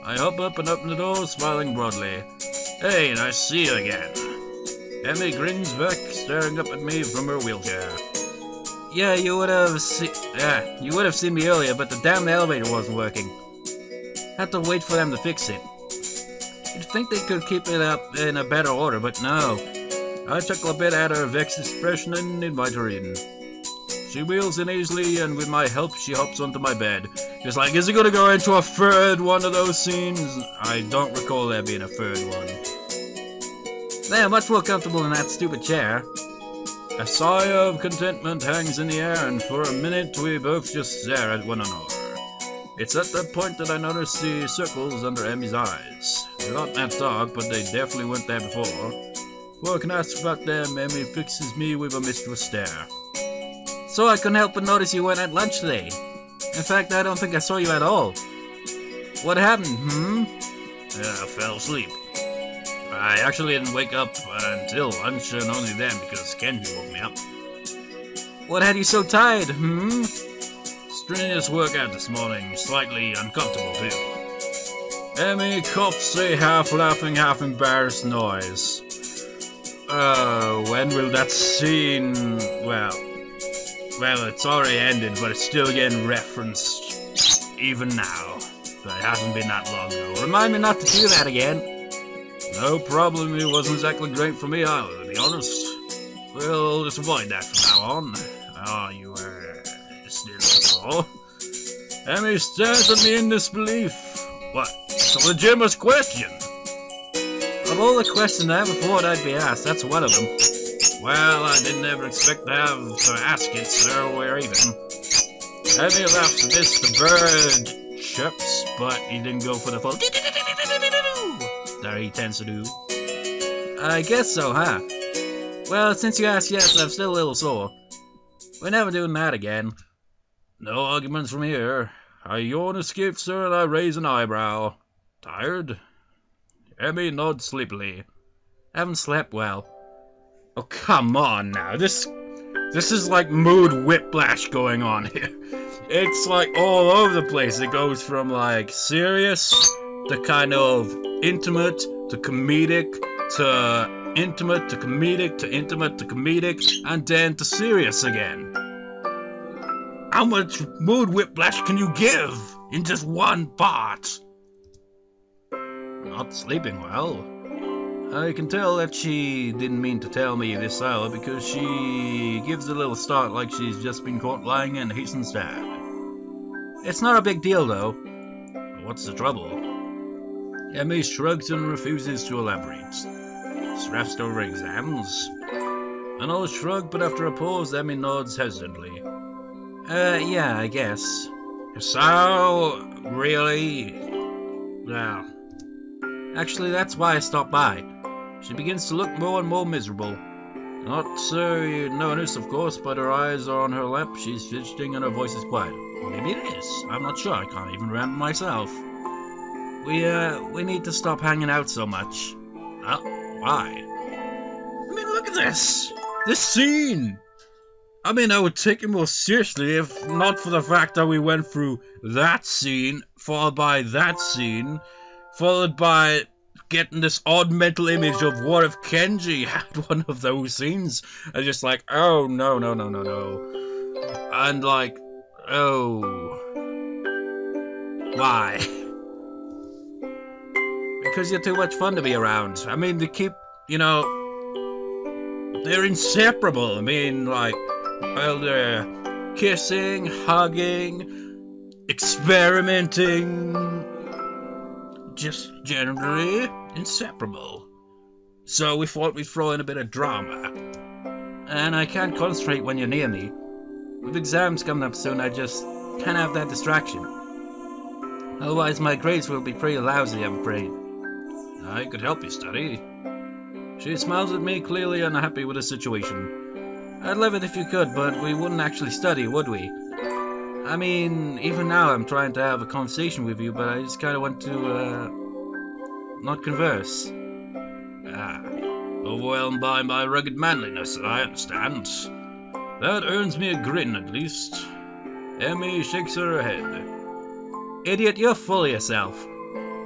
I hop up and open the door, smiling broadly. Hey, nice to see you again. Emmy grins back, staring up at me from her wheelchair. Yeah, you would have seen me earlier, but the damn elevator wasn't working. Had to wait for them to fix it. You'd think they could keep it up in a better order, but no. I chuckle a bit at her vexed expression and invite her in. She wheels in easily, and with my help, she hops onto my bed. Just like, is it gonna go into a third one of those scenes? I don't recall there being a third one. They're much more comfortable in that stupid chair. A sigh of contentment hangs in the air, and for a minute we both just stare at one another. It's at that point that I notice the circles under Emmy's eyes. They're not that dark, but they definitely weren't there before. Before I can ask about them, Emmy fixes me with a mischievous stare. So I couldn't help but notice you weren't at lunch today. In fact, I don't think I saw you at all. What happened, I fell asleep. I actually didn't wake up until lunch, and only then because Kenji woke me up. What had you so tired, Strenuous workout this morning, slightly uncomfortable too. Emmy coughs a half-laughing, half-embarrassed noise. When will that scene... Well, it's already ended, but it's still getting referenced, even now. But it hasn't been that long ago. Remind me not to do that again. No problem, it wasn't exactly great for me either, to be honest. We'll just avoid that from now on. Oh, you were still sore. Emmy stares at me in disbelief. What? It's a legitimate question. Of all the questions I ever thought I'd be asked, that's one of them. Well, I didn't ever expect to have to ask it, so we're even. Emmy laughs at this, the bird chirps, but he didn't go for the full that he tends to do. I guess so, huh? Well, since you asked, yes, I'm still a little sore. We're never doing that again. No arguments from here. I yawn escape, sir, and I raise an eyebrow. Tired? Emmy nods sleepily. Haven't slept well. Oh, come on now. This is like mood whiplash going on here. It's like all over the place. It goes from like serious to kind of intimate to comedic to intimate to comedic to intimate to comedic and then to serious again. How much mood whiplash can you give in just one part? Not sleeping well. I can tell that she didn't mean to tell me this hour because she gives a little start like she's just been caught lying and hastens to add. It's not a big deal though. What's the trouble? Emmy shrugs and refuses to elaborate. Stressed over exams? Another shrug, but after a pause, Emmy nods hesitantly. Yeah, I guess. Hisao? Really? Well, actually, that's why I stopped by. She begins to look more and more miserable. Not so you notice, of course, but her eyes are on her lap, she's fidgeting, and her voice is quiet. Or maybe it is. I'm not sure, I can't even remember myself. We need to stop hanging out so much. Why? I mean, look at this! This scene! I mean, I would take it more seriously if not for the fact that we went through that scene, followed by that scene, followed by getting this odd mental image of what if Kenji had one of those scenes, and just like, oh, no. And like, oh. Why? Because you're too much fun to be around. I mean, they keep, they're inseparable. I mean, like, well, they're kissing, hugging, experimenting, just generally inseparable. So we thought we'd throw in a bit of drama. And I can't concentrate when you're near me. With exams coming up soon, I just can't have that distraction. Otherwise my grades will be pretty lousy, I'm afraid. I could help you study. She smiles at me, clearly unhappy with the situation. I'd love it if you could, but we wouldn't actually study, would we? I mean, even now I'm trying to have a conversation with you, but I just kind of want to, not converse. Overwhelmed by my rugged manliness, I understand. That earns me a grin, at least. Emmy shakes her head. Idiot, you're full of yourself.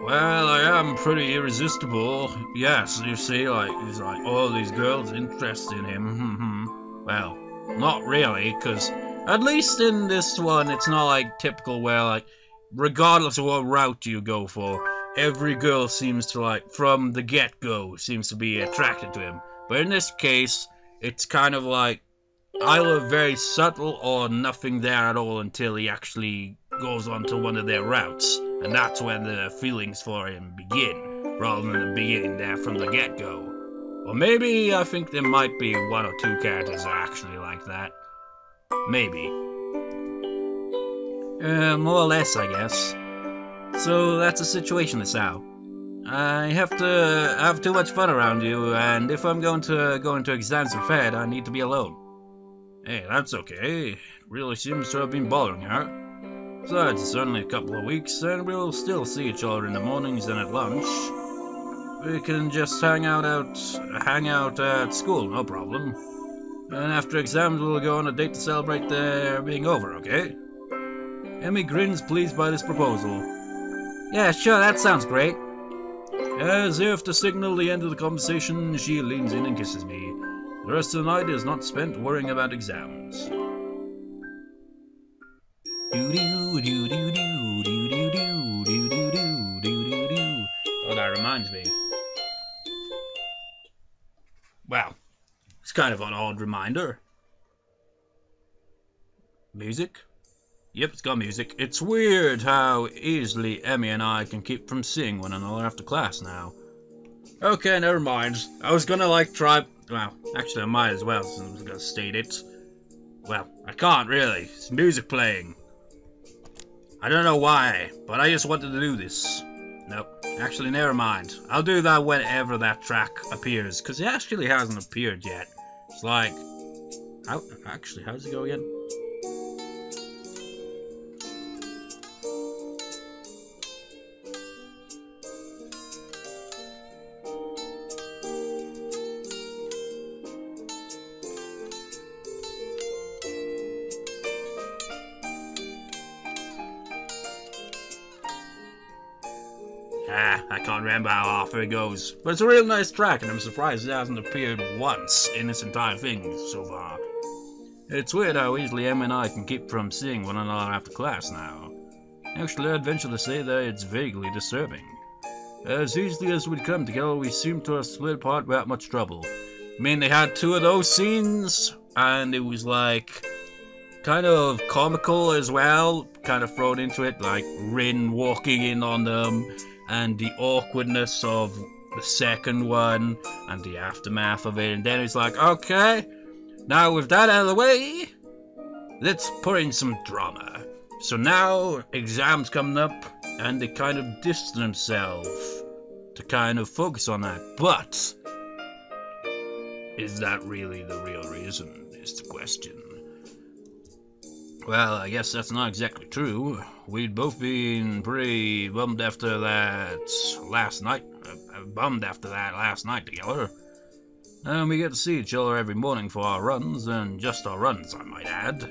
Well, I am pretty irresistible. Yes, you see, like, he's like, all these girls interested in him. Well, not really, because at least in this one, it's not like typical where, like, regardless of what route you go for, every girl seems to, like, from the get-go, seems to be attracted to him. But in this case, it's kind of like either very subtle or nothing there at all until he actually goes on to one of their routes, and that's when the feelings for him begin, rather than beginning there from the get-go. Or maybe I think there might be one or two characters that are actually like that. Maybe. More or less, I guess. So that's the situation, Hisao. I have to have too much fun around you, and if I'm going to go into exams for Fed, I need to be alone. Hey, that's okay. It really seems to have been bothering her. Besides, it's only a couple of weeks, and we'll still see each other in the mornings and at lunch. We can just hang out at school, no problem. And after exams, we'll go on a date to celebrate their being over, okay? Emmy grins, pleased by this proposal. Yeah, sure, that sounds great. As if to signal the end of the conversation, she leans in and kisses me. The rest of the night is not spent worrying about exams. Oh, that reminds me. Well, it's kind of an odd reminder. Music? Yep, it's got music. It's weird how easily Emmy and I can keep from seeing one another after class now. Okay, never mind. I was gonna try... Well, actually I might as well, since I was gonna state it. Well, I can't really. It's music playing. I don't know why, but I just wanted to do this. Nope, actually never mind. I'll do that whenever that track appears, because it actually hasn't appeared yet. It's like... How does it go again? I can't remember how often it goes, but it's a real nice track, and I'm surprised it hasn't appeared once in this entire thing so far. It's weird how easily Em and I can keep from seeing one another after class now. Actually, I'd venture to say that it's vaguely disturbing. As easily as we'd come together, we seem to have split apart without much trouble. I mean, they had two of those scenes, and it was like... kind of comical as well, kind of thrown into it, like Rin walking in on them, and the awkwardness of the second one, and the aftermath of it, and then it's like, okay, now with that out of the way, let's put in some drama. So now, exams coming up, and they kind of distance themselves to kind of focus on that, but is that really the real reason, is the question. Well, I guess that's not exactly true. We'd both been pretty bummed after that last night. Together. And we get to see each other every morning for our runs, and just our runs, I might add.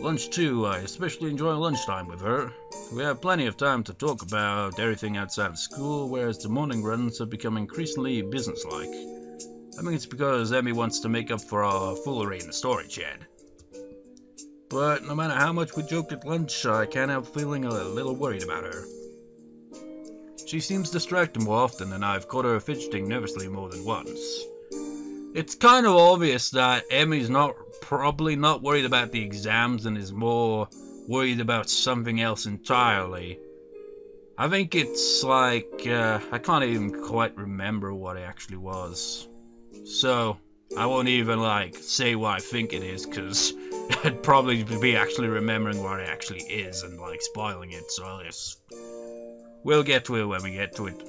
Lunch too, I especially enjoy lunchtime with her. We have plenty of time to talk about everything outside of school, whereas the morning runs have become increasingly businesslike. I think it's because Emmy wants to make up for our foolery in the storage shed. But no matter how much we joked at lunch, I can't help feeling a little worried about her. She seems distracted more often, and I've caught her fidgeting nervously more than once. It's kind of obvious that Emmy's probably not worried about the exams and is more worried about something else entirely. I think it's like, I can't even quite remember what it actually was. So, I won't even say what I think it is, because I'd probably be actually remembering what it actually is and spoiling it, so we'll get to it when we get to it.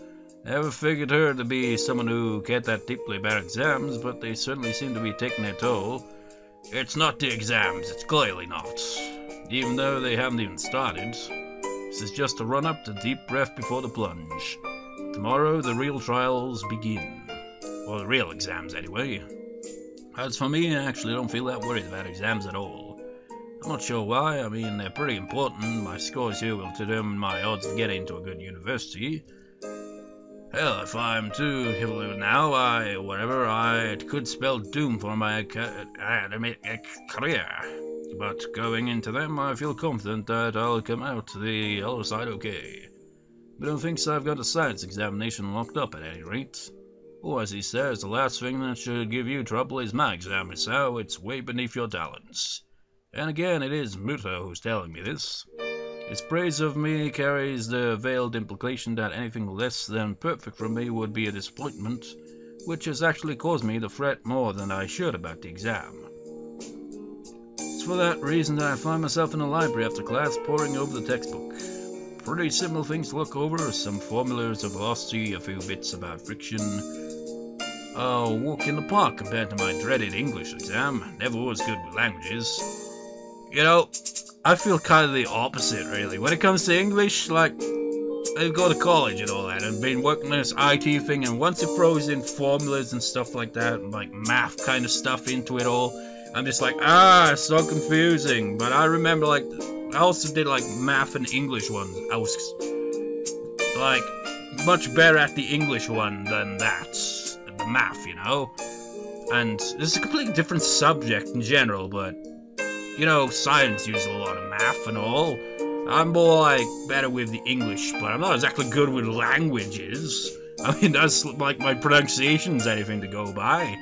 Never figured her to be someone who cared that deeply about exams, but they certainly seem to be taking their toll. It's not the exams, it's clearly not. Even though they haven't even started. This is just a run-up to deep breath before the plunge. Tomorrow the real trials begin. Or the real exams, anyway. As for me, I actually don't feel that worried about exams at all. I'm not sure why. I mean, they're pretty important. My scores here will determine my odds of getting into a good university. Hell, if I'm too heavily now, it could spell doom for my academic career. But going into them, I feel confident that I'll come out the other side okay. But don't think so, I've got a science examination locked up at any rate. Oh, as he says, the last thing that should give you trouble is my exam, Hisao. It's way beneath your talents. And again, it is Muto who's telling me this. His praise of me carries the veiled implication that anything less than perfect from me would be a disappointment, which has actually caused me to fret more than I should about the exam. It's for that reason that I find myself in the library after class poring over the textbook. Pretty simple things to look over, some formulas of velocity, a few bits about friction. A walk in the park compared to my dreaded English exam. Never was good with languages. You know, I feel kind of the opposite, really. When it comes to English, like, I go to college and all that, and been working on this IT thing, and once it throws in formulas and stuff like that, and like math kind of stuff into it all, I'm just like, it's so confusing. But I remember, like, I also did like math and English ones. I was like much better at the English one than that, the math, you know. And this is a completely different subject in general, but you know, science uses a lot of math and all. I'm more like better with the English, but I'm not exactly good with languages. I mean, that's like my pronunciation's anything to go by.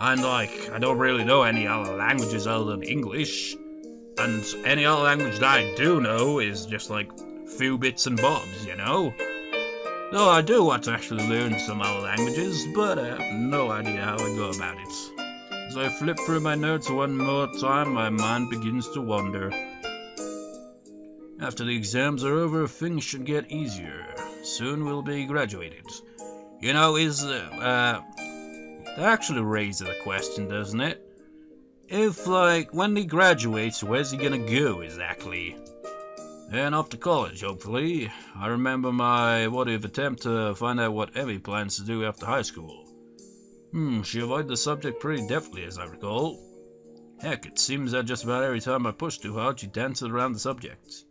And like, I don't really know any other languages other than English. And any other language that I do know is just like few bits and bobs, you know? Though I do want to actually learn some other languages, but I have no idea how I go about it. As I flip through my notes one more time, my mind begins to wander. After the exams are over, things should get easier. Soon we'll be graduated. You know, that actually raises a question, doesn't it? If, like, when he graduates, where's he gonna go exactly? And off to college, hopefully. I remember my what-if attempt to find out what Evie plans to do after high school. She avoided the subject pretty deftly, as I recall. Heck, it seems that just about every time I push too hard, she dances around the subject.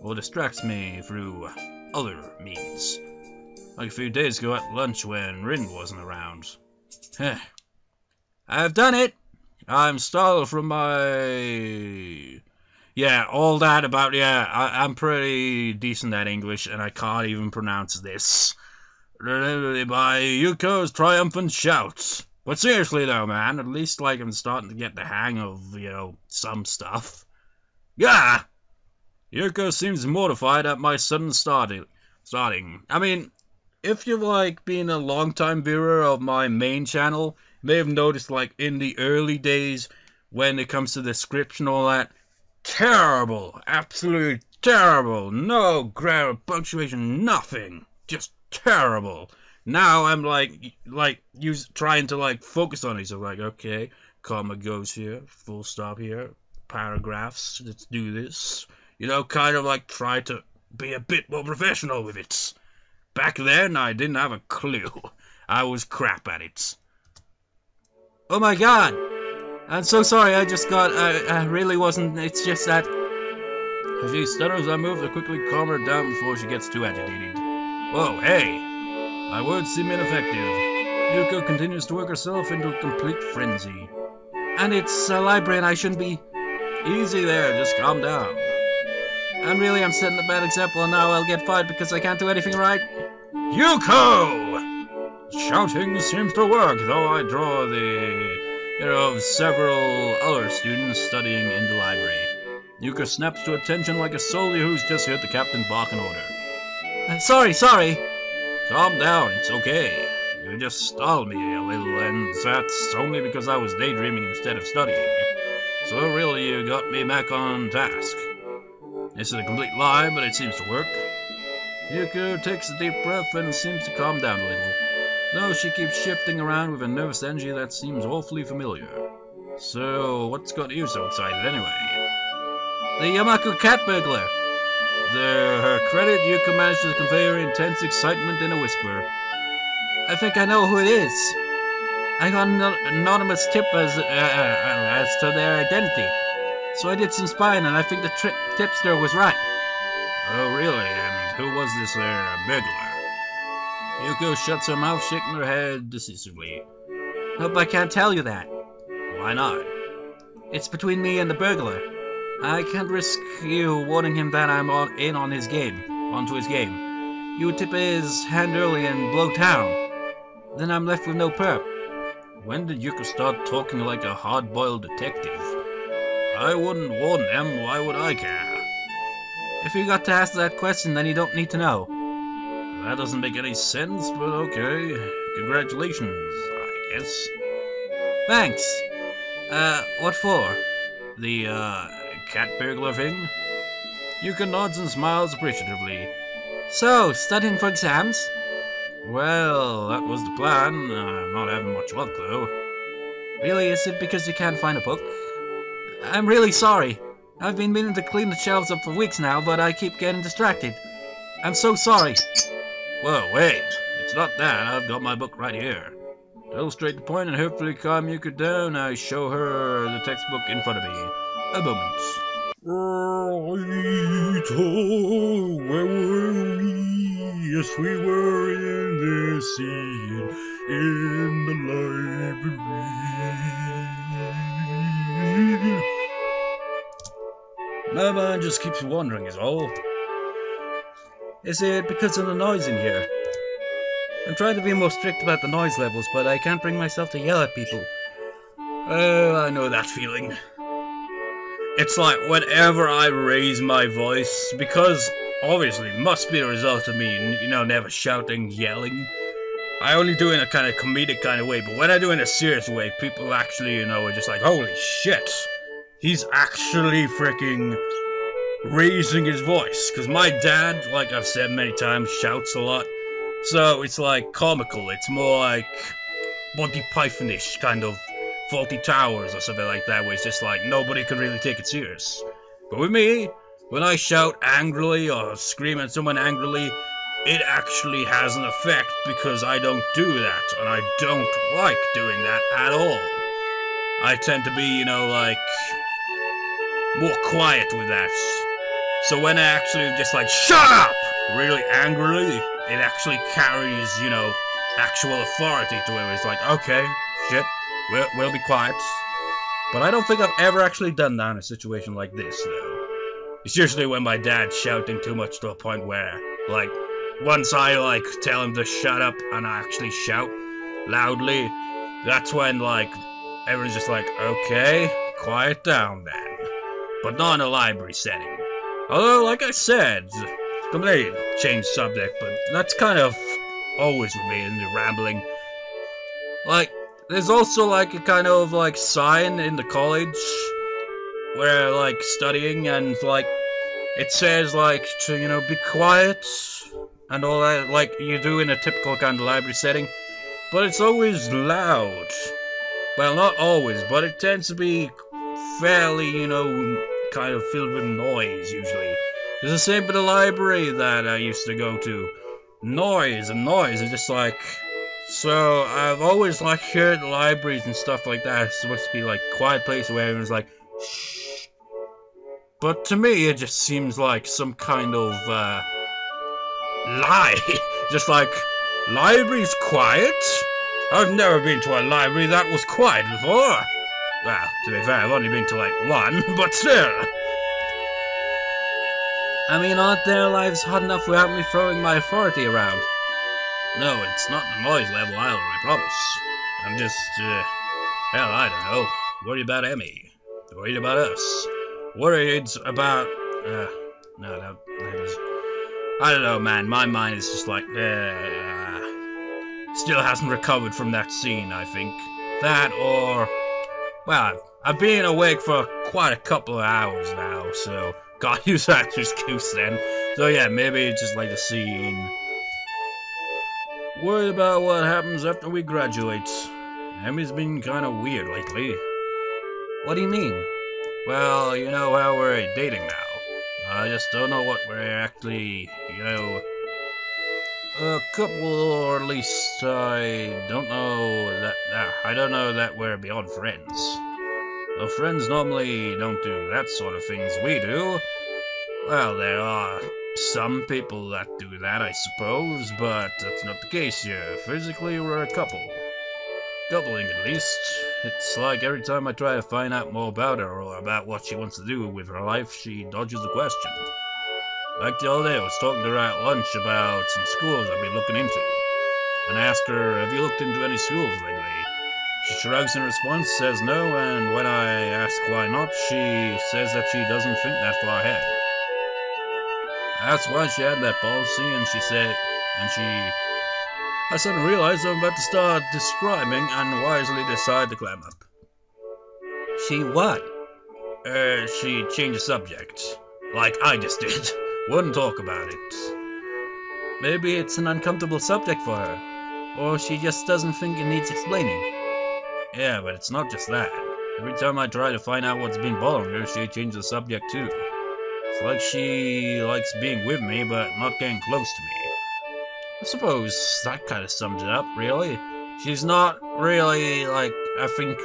Or distracts me through other means. Like a few days ago at lunch when Rin wasn't around. I've done it! I'm startled from my... Yeah, all that about... I'm pretty decent at English, and I can't even pronounce this. By Yuko's triumphant shouts. But seriously though, man, at least like I'm starting to get the hang of, you know, some stuff. Yeah! Yuko seems mortified at my sudden starting. I mean, if you've like been a long-time viewer of my main channel, you may have noticed like in the early days when it comes to the description and all that, terrible, absolutely terrible, no grammar, punctuation, nothing, just terrible. Now I'm trying to like focus on it. So like, okay, comma goes here, full stop here, paragraphs, let's do this. You know, kind of like try to be a bit more professional with it. Back then I didn't have a clue. I was crap at it. Oh my god! I'm so sorry, I really wasn't, it's just that... As she stutters, I move to quickly calm her down before she gets too agitated. Whoa, hey! My words seem ineffective. Yuko continues to work herself into a complete frenzy. And it's a library and I shouldn't be... Easy there, just calm down. And really, I'm setting a bad example and now I'll get fired because I can't do anything right. Yuko! Shouting seems to work, though I draw the... of several other students studying in the library. Yuko snaps to attention like a soldier who's just heard the captain bark an order. Sorry. Calm down, it's okay. You just startled me a little, and that's only because I was daydreaming instead of studying. So really, you got me back on task. This is a complete lie, but it seems to work. Yuko takes a deep breath and seems to calm down a little, though she keeps shifting around with a nervous energy that seems awfully familiar. So, what's got you so excited anyway? The Yamaku cat burglar! To her credit, Yuko managed to convey her intense excitement in a whisper. I think I know who it is. I got an anonymous tip as to their identity. So I did some spying, and I think the tipster was right. Oh, really? And who was this burglar? Yuko shuts her mouth, shaking her head decisively. Hope I can't tell you that. Why not? It's between me and the burglar. I can't risk you warning him that I'm onto his game. You would tip his hand early and blow town. Then I'm left with no perp. When did Yuko start talking like a hard-boiled detective? I wouldn't warn them, why would I care? If you got to ask that question, then you don't need to know. That doesn't make any sense, but okay. Congratulations, I guess. Thanks. What for? The, cat burglar thing? Yuka nods and smiles appreciatively. So, studying for exams? Well, that was the plan. I'm not having much luck, though. Really, is it because you can't find a book? I'm really sorry. I've been meaning to clean the shelves up for weeks now, but I keep getting distracted. I'm so sorry. Whoa, wait. It's not that. I've got my book right here. To illustrate the point and hopefully calm Yuka down, I show her the textbook in front of me. A moment. Right, oh, where were we? Yes, we were in the scene in the library. My mind just keeps wandering is all. Is it because of the noise in here? I'm trying to be more strict about the noise levels, but I can't bring myself to yell at people. Oh, I know that feeling. It's like whenever I raise my voice, because obviously it must be a result of me, never shouting, yelling. I only do it in a kind of comedic kind of way, but when I do it in a serious way, people actually, are just like, holy shit, he's actually freaking raising his voice. Because my dad, like I've said many times, shouts a lot. So it's like comical. It's more like Monty Python-ish kind of Faulty Towers or something like that, where it's just like nobody can really take it serious. But with me, when I shout angrily or scream at someone angrily, it actually has an effect because I don't do that, and I don't like doing that at all. I tend to be, like, more quiet with that. So when I actually just like, shut up! Really angrily, it actually carries, actual authority to it. It's like, okay, shit, we'll be quiet. But I don't think I've ever actually done that in a situation like this, though. It's usually when my dad's shouting too much to a point where, like, once I, like, tell him to shut up and I actually shout loudly, that's when, like, everyone's just like, okay, quiet down then. But not in a library setting. Although, like I said, completely changed subject, but that's kind of always with me in the rambling. Like, there's also, like, a kind of, like, sign in the college where, like, studying and, like, it says, like, to, be quiet and all that, like you do in a typical kind of library setting. But it's always loud. Well, not always, but it tends to be fairly, kind of filled with noise, usually. It's the same with the library that I used to go to. Noise is just like... So, I've always, like, heard libraries and stuff like that. It's supposed to be, like, a quiet place where everyone's like, shh. But to me, it just seems like some kind of, lie. Just like, library's quiet? I've never been to a library that was quiet before. Well, to be fair, I've only been to, like, one, but still. I mean, aren't their lives hard enough without me throwing my authority around? No, it's not the noise level either, I promise. I'm just, hell, I don't know. Worried about Emmy. Worried about us. Worried about, no, that is... I don't know, man. My mind is just like, still hasn't recovered from that scene, I think. That or... Well, I've been awake for quite a couple of hours now, so... Gotta use that excuse then. So yeah, maybe it's just like the scene. Worried about what happens after we graduate. Emmy's been kind of weird lately. What do you mean? Well, you know how we're dating now. I just don't know what we're actually, a couple, or at least I don't know that we're beyond friends. Though friends normally don't do that sort of things we do. Well, there are some people that do that, I suppose, but that's not the case here. Physically, we're a couple. Coupling, at least. It's like every time I try to find out more about her or about what she wants to do with her life, she dodges the question. Like the other day, I was talking to her at lunch about some schools I've been looking into. And I asked her, have you looked into any schools lately? She shrugs in response, says no, and when I ask why not, she says that she doesn't think that far ahead. That's why she had that policy, I suddenly realized I'm about to start describing and wisely decide to climb up. She what? She changed the subject. Like I just did. Wouldn't talk about it. Maybe it's an uncomfortable subject for her. Or she just doesn't think it needs explaining. Yeah, but it's not just that. Every time I try to find out what's been bothering her, she changes the subject too. It's like she likes being with me, but not getting close to me. I suppose that kind of sums it up, really. She's not really, I think,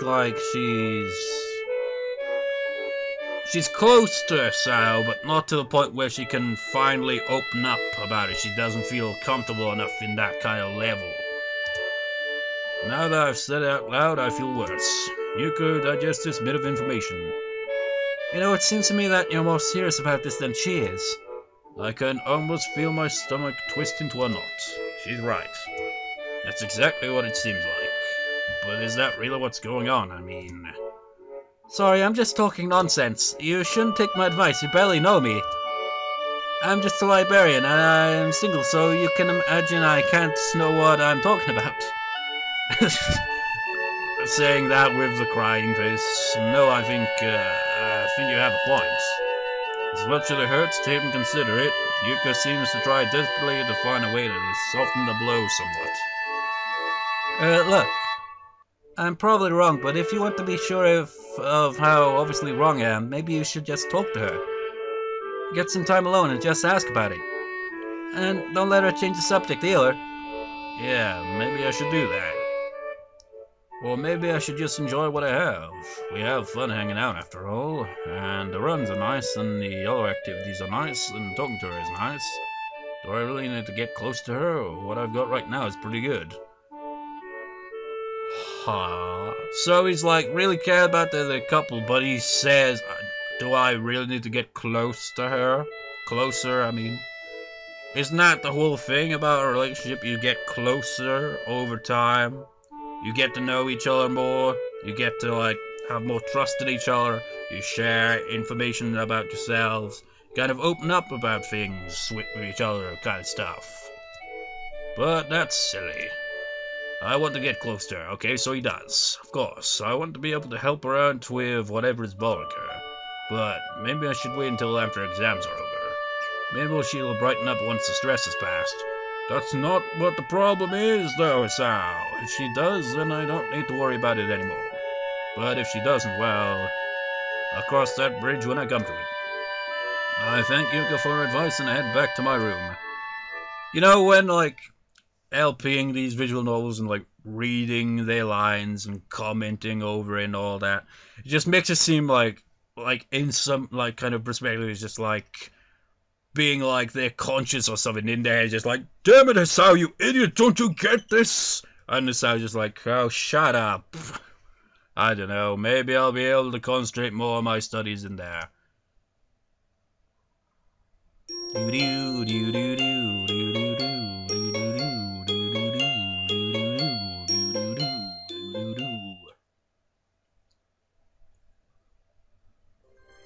she's close to Hisao, but not to the point where she can finally open up about it. She doesn't feel comfortable enough in that kind of level. Now that I've said it out loud, I feel worse. Yuko, digest this bit of information. You know, it seems to me that you're more serious about this than she is. I can almost feel my stomach twist into a knot. She's right. That's exactly what it seems like. But is that really what's going on? I mean... Sorry, I'm just talking nonsense. You shouldn't take my advice, you barely know me. I'm just a librarian, and I'm single, so you can imagine I can't know what I'm talking about. Saying that with the crying face. No, I think you have a point. As much as it hurts to even consider it, Yuka seems to try desperately to find a way to soften the blow somewhat. Look. I'm probably wrong, but if you want to be sure of how obviously wrong I am, maybe you should just talk to her. Get some time alone and just ask about it. And don't let her change the subject either. Yeah, maybe I should do that. Or maybe I should just enjoy what I have. We have fun hanging out after all, and the runs are nice, and the other activities are nice, and talking to her is nice. Do I really need to get close to her, or what I've got right now is pretty good? So he's really care about the couple, but he says, do I really need to get close to her? Closer, I mean. Isn't that the whole thing about a relationship? You get closer over time. You get to know each other more. You get to, have more trust in each other. You share information about yourselves. Kind of open up about things with each other, kind of stuff. But that's silly. I want to get close to her, okay, so he does. Of course, I want to be able to help her out with whatever is bothering her. But maybe I should wait until after exams are over. Maybe she'll brighten up once the stress has passed. That's not what the problem is, though, Hisao. If she does, then I don't need to worry about it anymore. But if she doesn't, well, I'll cross that bridge when I come to it. I thank Yuka for her advice and I head back to my room. You know, when, LPing these visual novels and reading their lines and commenting over it and all that, it just makes it seem like in some kind of perspective it's just being they're conscious or something in there, just damn it Hisao, you idiot, don't you get this? And Hisao just oh, shut up. I don't know, maybe I'll be able to concentrate more on my studies in there.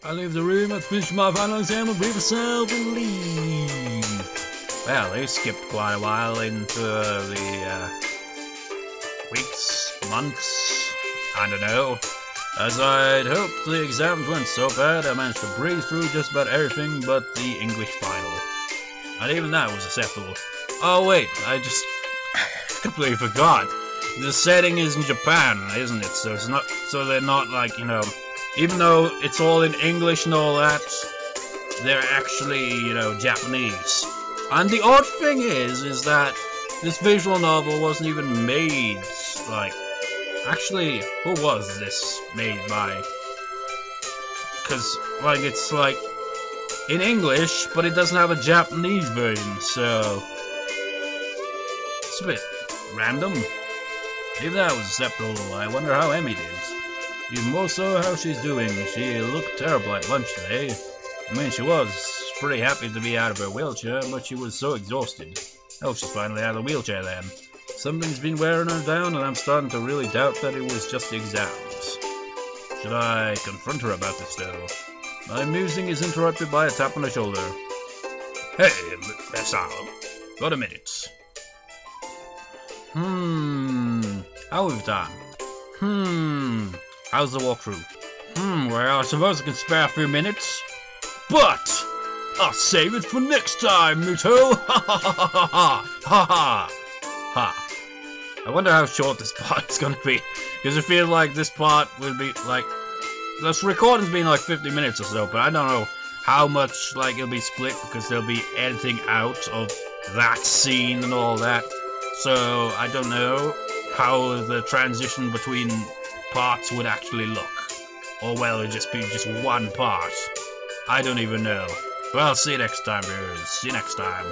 I leave the room, I've finished my final exam, and breathe myself and leave. Well, they skipped quite a while into the weeks, months, I don't know. As I'd hoped, the exams went so bad, I managed to breeze through just about everything but the English final. And even that was acceptable. Oh wait, I just completely forgot. The setting is in Japan, isn't it? So it's not, so they're not even though it's all in English and all that, they're actually, Japanese. And the odd thing is that this visual novel wasn't even made, actually, who was this made by? because, like, it's, like, in English, but it doesn't have a Japanese version, so it's a bit random. If that was acceptable, I wonder how Emmy did. Even more so, how she's doing. She looked terrible at lunch today. I mean, she was pretty happy to be out of her wheelchair, but she was so exhausted. Oh, she's finally out of the wheelchair then. Something's been wearing her down, and I'm starting to really doubt that it was just the exams. Should I confront her about this, though? My musing is interrupted by a tap on the shoulder. Hey, Hisao. Got a minute. How have you done? How's the walkthrough? Well, I suppose I can spare a few minutes. But I'll save it for next time, Muto! Ha ha ha ha ha ha ha ha. I wonder how short this part is gonna be. Because I feel like this part will be like... This recording's been like 50 minutes or so, but I don't know how much like it'll be split because they'll be editing out of that scene and all that. So I don't know how the transition between parts would actually look. Or will it just be just one part? I don't even know. Well, see you next time, viewers. See you next time.